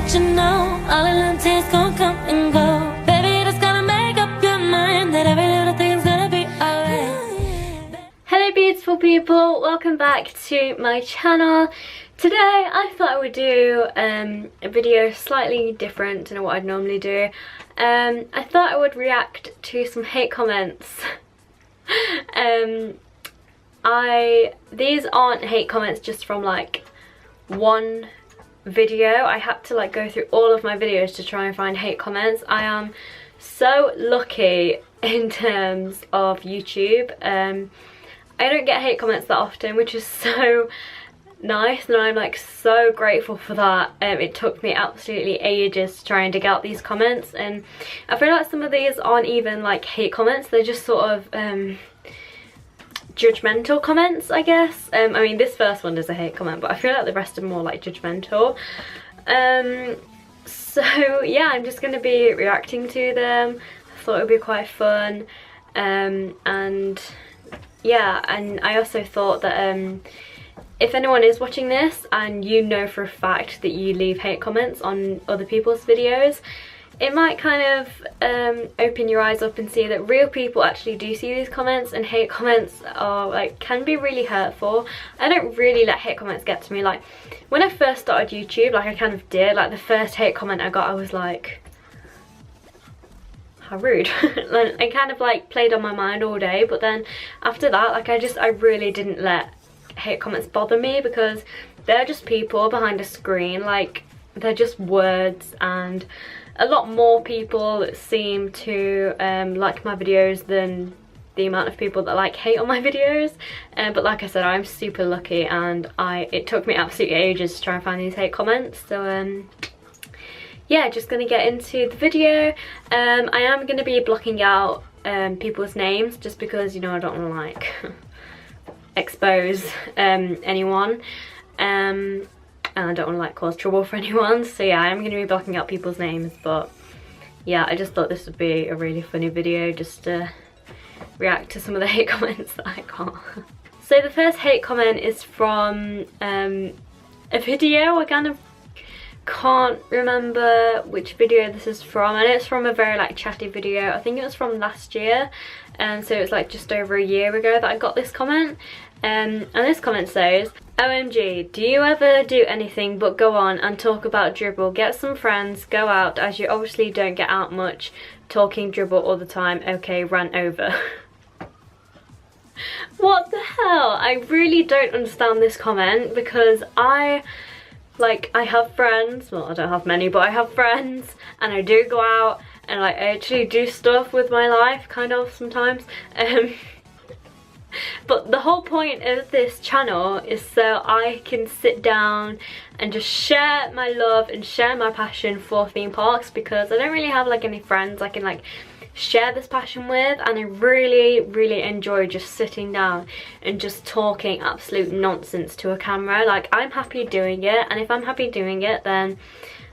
let you know all of them tears gon' come and go. Baby, just gotta make up your mind that every little thing's gonna be alright. Hello beautiful people, welcome back to my channel. Today I thought I would do a video slightly different to what I'd normally do. I thought I would react to some hate comments. These aren't hate comments just from like one video. I had to like go through all of my videos to try and find hate comments. I am so lucky in terms of YouTube. I don't get hate comments that often, which is so nice, and I'm like so grateful for that. It took me absolutely ages to try and dig out these comments, and I feel like some of these aren't even like hate comments, they're just sort of judgmental comments, I guess. I mean, this first one is a hate comment, but I feel like the rest are more like judgmental. So yeah, I'm just going to be reacting to them. I thought it would be quite fun, and yeah, and I also thought that if anyone is watching this and you know for a fact that you leave hate comments on other people's videos, it might kind of open your eyes up and see that real people actually do see these comments, and hate comments are like can be really hurtful. I don't really let hate comments get to me. Like when I first started YouTube, like I kind of did, like the first hate comment I got, I was like, how rude. I kind of like played on my mind all day, but then after that, like I really didn't let hate comments bother me, because they're just people behind a screen. Like they're just words, and a lot more people seem to like my videos than the amount of people that like hate on my videos. But like I said, I'm super lucky, and it took me absolutely ages to try and find these hate comments. So yeah, just gonna get into the video. I am gonna be blocking out people's names, just because, you know, I don't want to like expose anyone, and I don't want to like cause trouble for anyone. So yeah, I'm going to be blocking out people's names, but yeah, I just thought this would be a really funny video just to react to some of the hate comments that I got. So the first hate comment is from a video. I kind of can't remember which video this is from, and it's from a very like chatty video. I think it was from last year, and so it's like just over a year ago that I got this comment. And this comment says, OMG, do you ever do anything but go on and talk about dribble, get some friends, go out, as you obviously don't get out much, talking dribble all the time, okay, rant over. What the hell? I really don't understand this comment, because I have friends, well I don't have many, but I have friends, and I do go out, and like, I actually do stuff with my life, kind of, sometimes. But the whole point of this channel is so I can sit down and just share my love and share my passion for theme parks, because I don't really have like any friends I can like share this passion with, and I really enjoy just sitting down and just talking absolute nonsense to a camera. Like I'm happy doing it, and if I'm happy doing it, then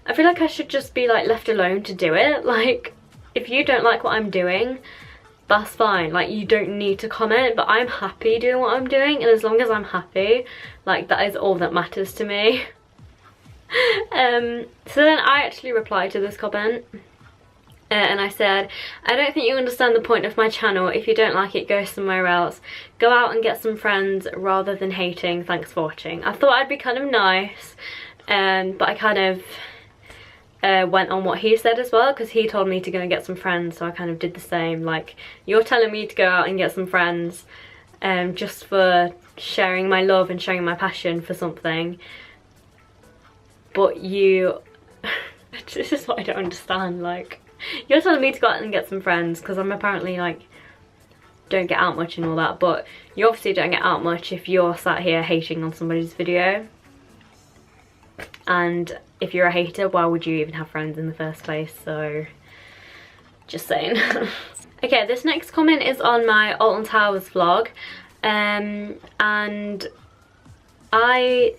I feel like I should just be like left alone to do it. Like if you don't like what I'm doing, that's fine, like you don't need to comment, but I'm happy doing what I'm doing, and as long as I'm happy, like that is all that matters to me. So then I actually replied to this comment, and I said, I don't think you understand the point of my channel. If you don't like it, go somewhere else. Go out and get some friends rather than hating. Thanks for watching. I thought I'd be kind of nice, but I kind of went on what he said as well, because he told me to go and get some friends, so I kind of did the same. Like, you're telling me to go out and get some friends just for sharing my love and sharing my passion for something, but you this is what I don't understand. Like, you're telling me to go out and get some friends because I'm apparently like don't get out much and all that, but you obviously don't get out much if you're sat here hating on somebody's video. And if you're a hater, why would you even have friends in the first place? So just saying. Okay, this next comment is on my Alton Towers vlog, and I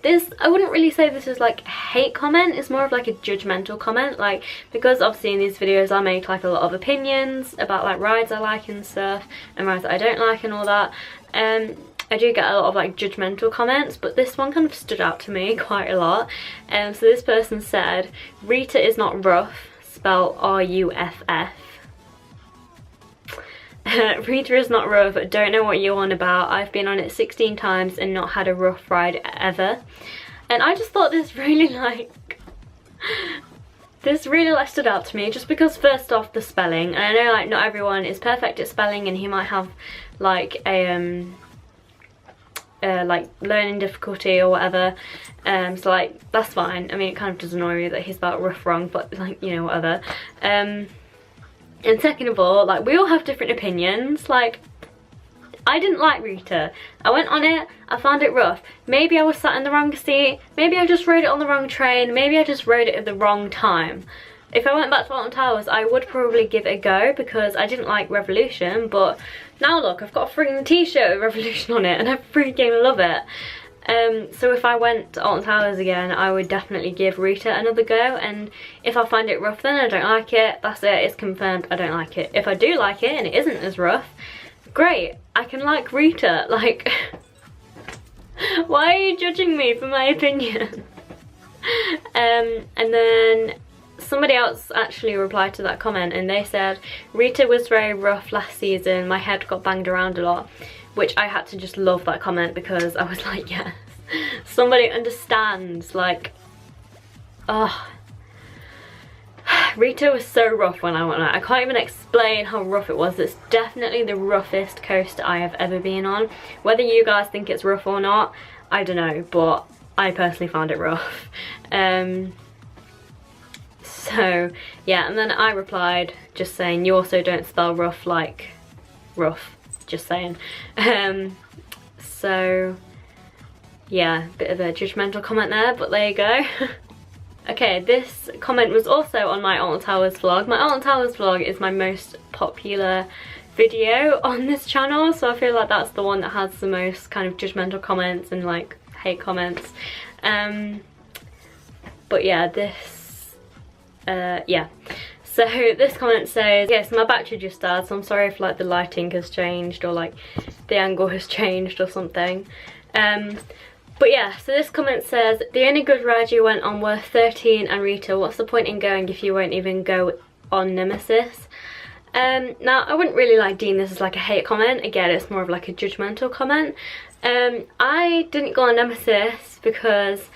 wouldn't really say this is like a hate comment, it's more of like a judgmental comment, like because obviously in these videos I make like a lot of opinions about like rides I like and stuff, and rides that I don't like and all that. I do get a lot of like judgmental comments, but this one kind of stood out to me quite a lot. So this person said, Rita is not rough, spell R-U-F-F. Rita is not rough, don't know what you're on about. I've been on it 16 times and not had a rough ride ever. And I just thought this really stood out to me, just because first off the spelling, and I know like not everyone is perfect at spelling and he might have like a like learning difficulty or whatever, so like that's fine. I mean, it kind of does annoy me that he spelled rough wrong, but like, you know, whatever. And second of all, like, we all have different opinions. Like, I didn't like Rita. I went on it, I found it rough. Maybe I was sat in the wrong seat, maybe I just rode it on the wrong train, maybe I just rode it at the wrong time. If I went back to Alton Towers, I would probably give it a go, because I didn't like Revolution, but now look, I've got a freaking t-shirt with Revolution on it and I freaking love it. So if I went to Alton Towers again, I would definitely give Rita another go, and if I find it rough then I don't like it, that's it, it's confirmed, I don't like it. If I do like it and it isn't as rough, great, I can like Rita. Like, why are you judging me for my opinion? And then somebody else actually replied to that comment and they said, Rita was very rough last season, my head got banged around a lot. Which I had to just love that comment, because I was like, yes, somebody understands. Like, oh, Rita was so rough when I went on it. I can't even explain how rough it was. It's definitely the roughest coaster I have ever been on. Whether you guys think it's rough or not, I don't know, but I personally found it rough. So yeah, and then I replied just saying, you also don't spell rough like rough. Just saying. So yeah, bit of a judgmental comment there, but there you go. Okay, this comment was also on my Alton Towers vlog. My Alton Towers vlog is my most popular video on this channel, so I feel like that's the one that has the most kind of judgmental comments and like hate comments. But yeah, this yeah. So this comment says, yes, my battery just died, so I'm sorry if like the lighting has changed or like the angle has changed or something. But yeah, so this comment says, the only good ride you went on were 13 and Rita. What's the point in going if you won't even go on Nemesis? Now, I wouldn't really like deem this as like a hate comment. Again, it's more of like a judgmental comment. I didn't go on Nemesis because,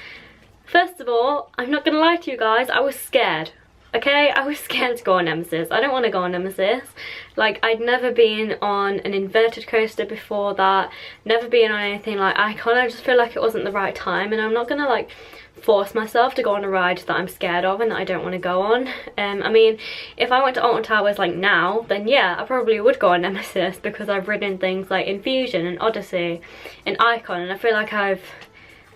first of all, I'm not gonna lie to you guys, I was scared. Okay, I was scared to go on Nemesis. I don't want to go on Nemesis. Like, I'd never been on an inverted coaster before that, never been on anything like Icon. I just feel like it wasn't the right time, and I'm not gonna like force myself to go on a ride that I'm scared of and that I don't want to go on. I mean, if I went to Alton Towers like now, then yeah, I probably would go on Nemesis, because I've ridden things like Infusion and Odyssey and Icon, and I feel like I've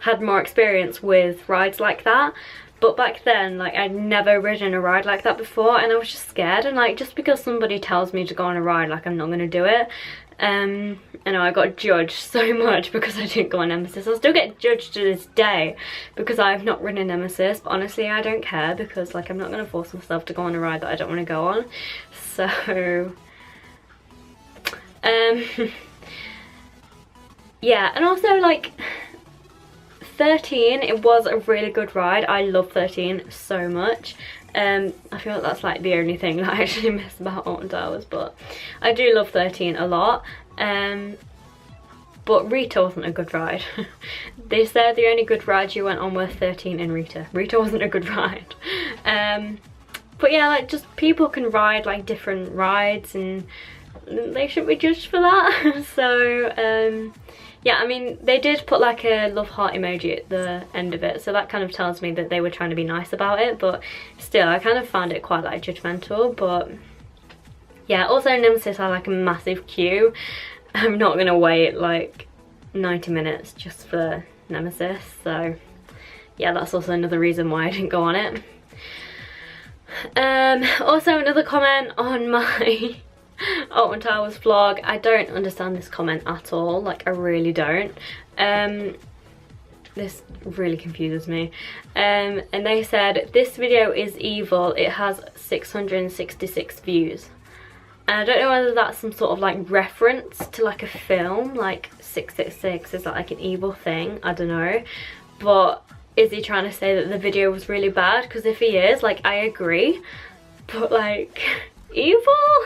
had more experience with rides like that. But back then, like, I'd never ridden a ride like that before, and I was just scared. And like, just because somebody tells me to go on a ride, like, I'm not gonna do it. I know I got judged so much because I didn't go on Nemesis. I still get judged to this day because I've not ridden Nemesis, but honestly I don't care, because like, I'm not gonna force myself to go on a ride that I don't want to go on. So yeah, and also like 13, it was a really good ride. I love 13 so much. I feel like that's like the only thing that I actually miss about Alton Towers, but I do love 13 a lot. But Rita wasn't a good ride. They said the only good ride you went on were 13 and Rita. Rita wasn't a good ride. But yeah, like, just people can ride like different rides and they shouldn't be judged for that. So yeah, I mean, they did put like a love heart emoji at the end of it, so that kind of tells me that they were trying to be nice about it, but still, I kind of found it quite like judgmental. But yeah, also Nemesis had like a massive queue. I'm not gonna wait like 90 minutes just for Nemesis, so yeah, that's also another reason why I didn't go on it. Also another comment on my Alton Towers vlog. I don't understand this comment at all, like I really don't. This really confuses me. And they said, this video is evil, it has 666 views. And I don't know whether that's some sort of like reference to like a film, like 666 is like an evil thing, I don't know. But is he trying to say that the video was really bad? Because if he is, like, I agree. But like, evil?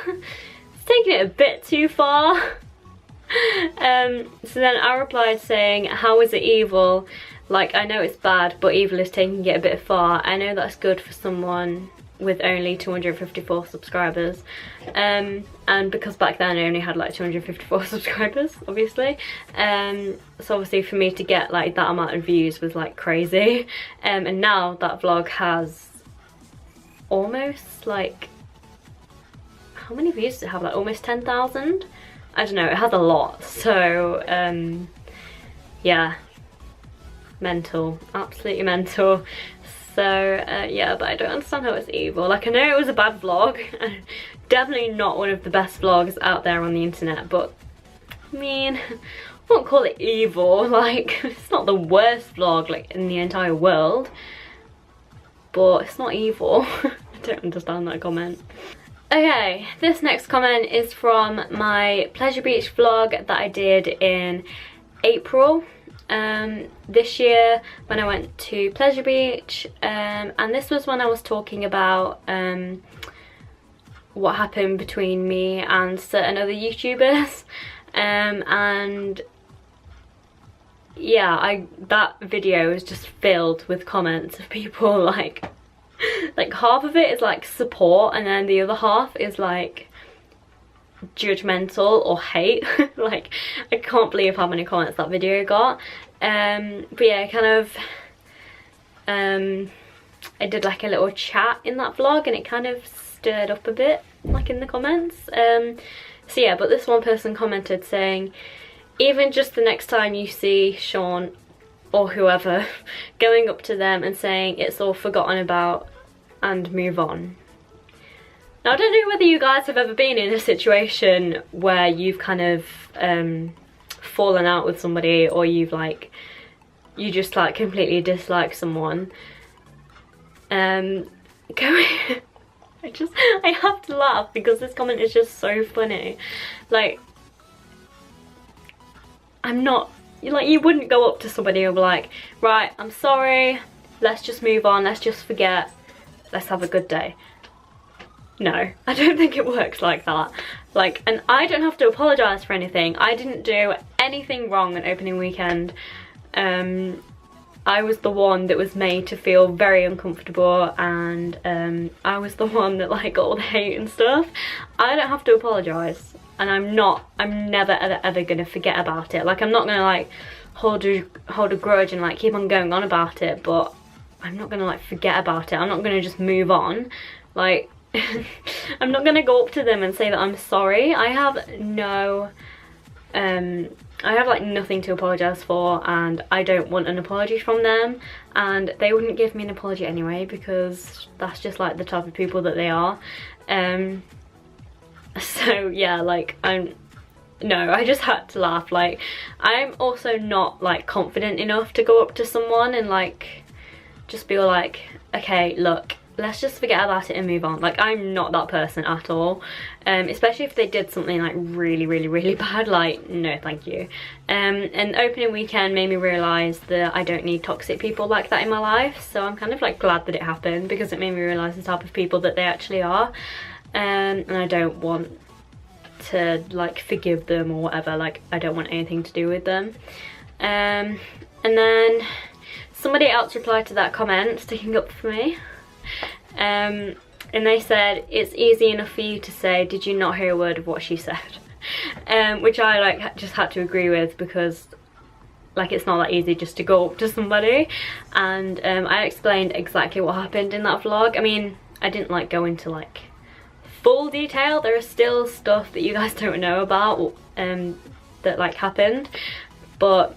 It's taking it a bit too far. So then I replied saying, how is it evil? Like, I know it's bad, but evil is taking it a bit far. I know that's good for someone with only 254 subscribers. And because back then I only had like 254 subscribers, obviously. So obviously for me to get like that amount of views was like crazy. And now that vlog has almost like, how many views does it have? Like almost 10,000? I don't know, it has a lot. So yeah, mental, absolutely mental. So yeah, but I don't understand how it's evil. Like, I know it was a bad vlog, definitely not one of the best vlogs out there on the internet, but I mean, I won't call it evil. Like, it's not the worst vlog like in the entire world, but it's not evil. I don't understand that comment. Okay, this next comment is from my Pleasure Beach vlog that I did in April this year when I went to Pleasure Beach, and this was when I was talking about what happened between me and certain other YouTubers, and yeah, that video is just filled with comments of people like half of it is like support and then the other half is like judgmental or hate. Like, I can't believe how many comments that video got. But yeah, kind of I did like a little chat in that vlog and it kind of stirred up a bit like in the comments. So yeah, but this one person commented saying, even just the next time you see Sean or whoever going up to them and saying it's all forgotten about and move on. Now, I don't know whether you guys have ever been in a situation where you've kind of fallen out with somebody, or you've like, you just like completely dislike someone. I have to laugh because this comment is just so funny. Like, I'm not, like, you wouldn't go up to somebody and be like, right, I'm sorry, let's just move on, let's just forget, let's have a good day. No, I don't think it works like that. Like, and I don't have to apologise for anything. I didn't do anything wrong on opening weekend. I was the one that was made to feel very uncomfortable, and I was the one that like got all the hate and stuff. I don't have to apologise, and I'm never ever gonna forget about it. Like, I'm not gonna like hold a grudge and like keep on going on about it, but I'm not gonna like forget about it. I'm not gonna just move on. Like, I'm not gonna go up to them and say that I'm sorry. I have like nothing to apologise for, and I don't want an apology from them, and they wouldn't give me an apology anyway because that's just like the type of people that they are. So yeah, like, I just had to laugh. Like, I'm also not like confident enough to go up to someone and like just be like, okay, look, let's just forget about it and move on. Like, I'm not that person at all, especially if they did something like really bad. Like, no thank you. And opening weekend made me realise that I don't need toxic people like that in my life, so I'm kind of like glad that it happened because it made me realise the type of people that they actually are, and I don't want to like forgive them or whatever. Like, I don't want anything to do with them. And then somebody else replied to that comment, sticking up for me. And they said, it's easy enough for you to say, did you not hear a word of what she said? Which I like just had to agree with, because like, it's not that easy just to go up to somebody. And I explained exactly what happened in that vlog. I mean, I didn't like go into like full detail. There is still stuff that you guys don't know about that like happened, but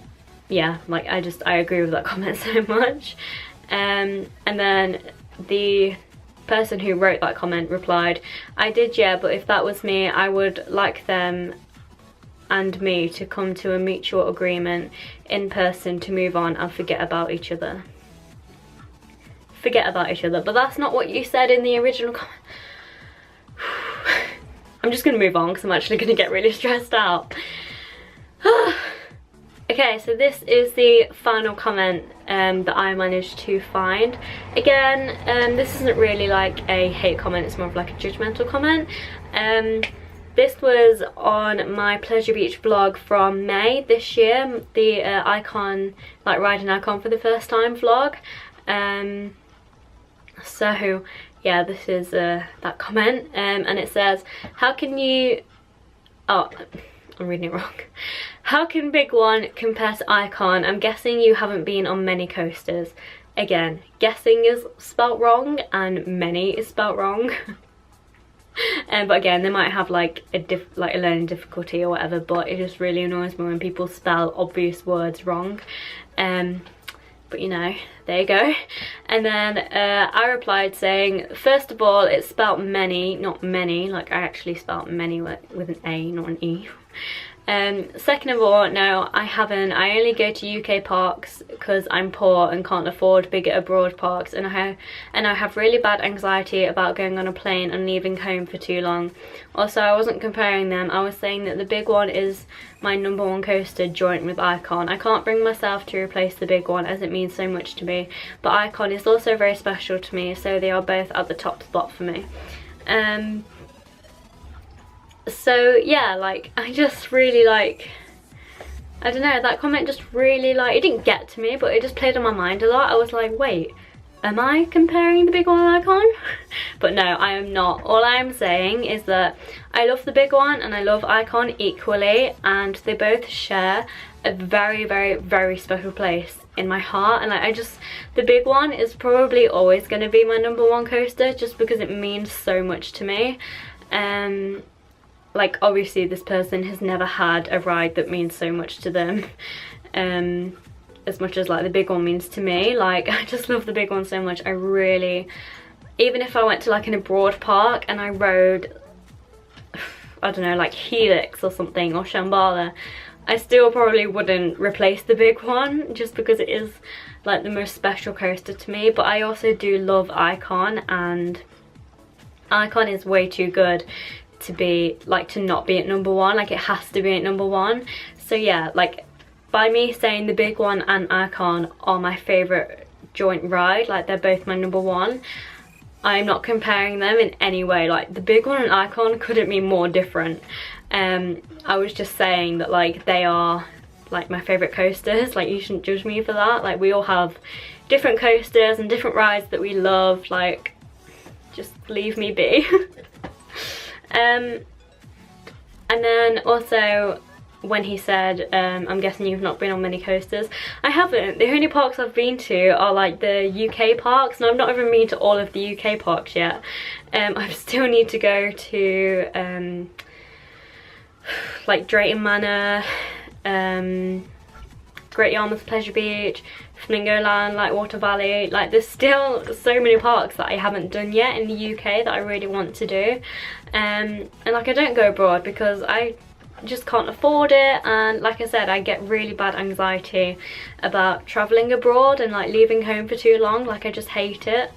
yeah, like, I agree with that comment so much. And then the person who wrote that comment replied, I did, yeah, but if that was me, I would like them and me to come to a mutual agreement in person to move on and forget about each other. Forget about each other, but that's not what you said in the original comment. I'm just gonna move on because I'm actually gonna get really stressed out. Okay, so this is the final comment that I managed to find. Again, this isn't really like a hate comment, it's more of like a judgmental comment. This was on my Pleasure Beach vlog from May this year, the Icon, like riding Icon for the first time vlog. So yeah, this is that comment, and it says, how can you, oh, I'm reading it wrong. How can Big One compare to Icon? I'm guessing you haven't been on many coasters. Again, guessing is spelt wrong and many is spelt wrong. But again, they might have like a learning difficulty or whatever, but it just really annoys me when people spell obvious words wrong. But you know, there you go. And then I replied saying, first of all, it's spelt many, not many. Like I actually spelt many with an A, not an E. Second of all, no, I haven't. I only go to UK parks because I'm poor and can't afford bigger abroad parks, and I have really bad anxiety about going on a plane and leaving home for too long. Also, I wasn't comparing them. I was saying that the Big One is my #1 coaster joint with Icon. I can't bring myself to replace the Big One as it means so much to me, but Icon is also very special to me, so they are both at the top spot for me. So yeah, like I just really like, I don't know, that comment just really like, it didn't get to me, but it just played on my mind a lot. I was like, wait, am I comparing the Big One and Icon? But no, I am not. All I am saying is that I love the Big One and I love Icon equally, and they both share a very, very, very special place in my heart. And like, the Big One is probably always going to be my #1 coaster just because it means so much to me. Like obviously this person has never had a ride that means so much to them as much as like the Big One means to me. Like I just love the Big One so much. I really, even if I went to like an abroad park and I rode, I don't know, like Helix or something, or Shambhala, I still probably wouldn't replace the Big One just because it is like the most special coaster to me. But I also do love Icon, and Icon is way too good to be like, to not be at #1. Like it has to be at #1. So yeah, like by me saying the Big One and Icon are my favorite joint ride, like they're both my #1, I'm not comparing them in any way. Like the Big One and Icon couldn't be more different. I was just saying that like they are like my favorite coasters. Like you shouldn't judge me for that. Like we all have different coasters and different rides that we love. Like just leave me be. And then also when he said, I'm guessing you've not been on many coasters. I haven't. The only parks I've been to are like the UK parks, and I've not even been to all of the UK parks yet. I still need to go to like Drayton Manor, Great Yarmouth Pleasure Beach, Flamingo Land, like Water Valley. Like there's still so many parks that I haven't done yet in the UK that I really want to do. And like I don't go abroad because I just can't afford it, and like I said, I get really bad anxiety about traveling abroad and like leaving home for too long. Like I just hate it.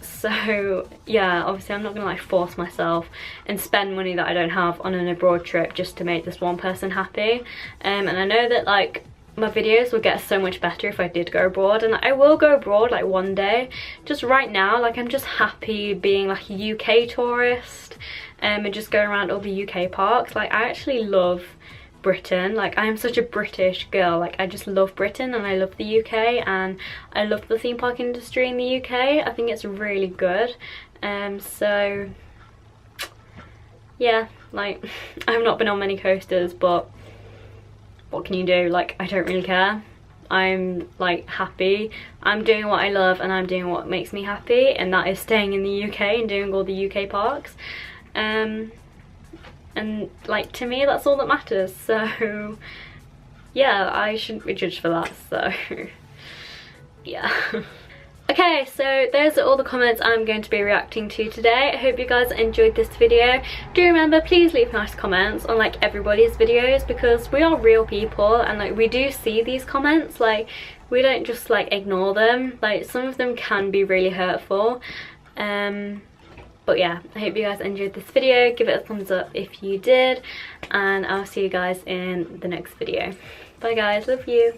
So yeah, obviously I'm not gonna like force myself and spend money that I don't have on an abroad trip just to make this one person happy. And I know that like my videos would get so much better if I did go abroad, and I will go abroad like one day. Just right now, like I'm just happy being like a UK tourist and just going around all the UK parks. Like I actually love Britain. Like I am such a British girl. Like I just love Britain and I love the UK, and I love the theme park industry in the UK. I think it's really good. So yeah, like I've not been on many coasters, but what can you do? Like I don't really care. I'm like happy. I'm doing what I love and I'm doing what makes me happy, and that is staying in the UK and doing all the UK parks. And like to me that's all that matters. So yeah, I shouldn't be judged for that. So yeah. Okay, so those are all the comments I'm going to be reacting to today. I hope you guys enjoyed this video. Do remember, please leave nice comments on like everybody's videos, because we are real people and like we do see these comments. Like we don't just like ignore them. Like some of them can be really hurtful. But But yeah, I hope you guys enjoyed this video. Give it a thumbs up if you did, and I'll see you guys in the next video. Bye guys, love you.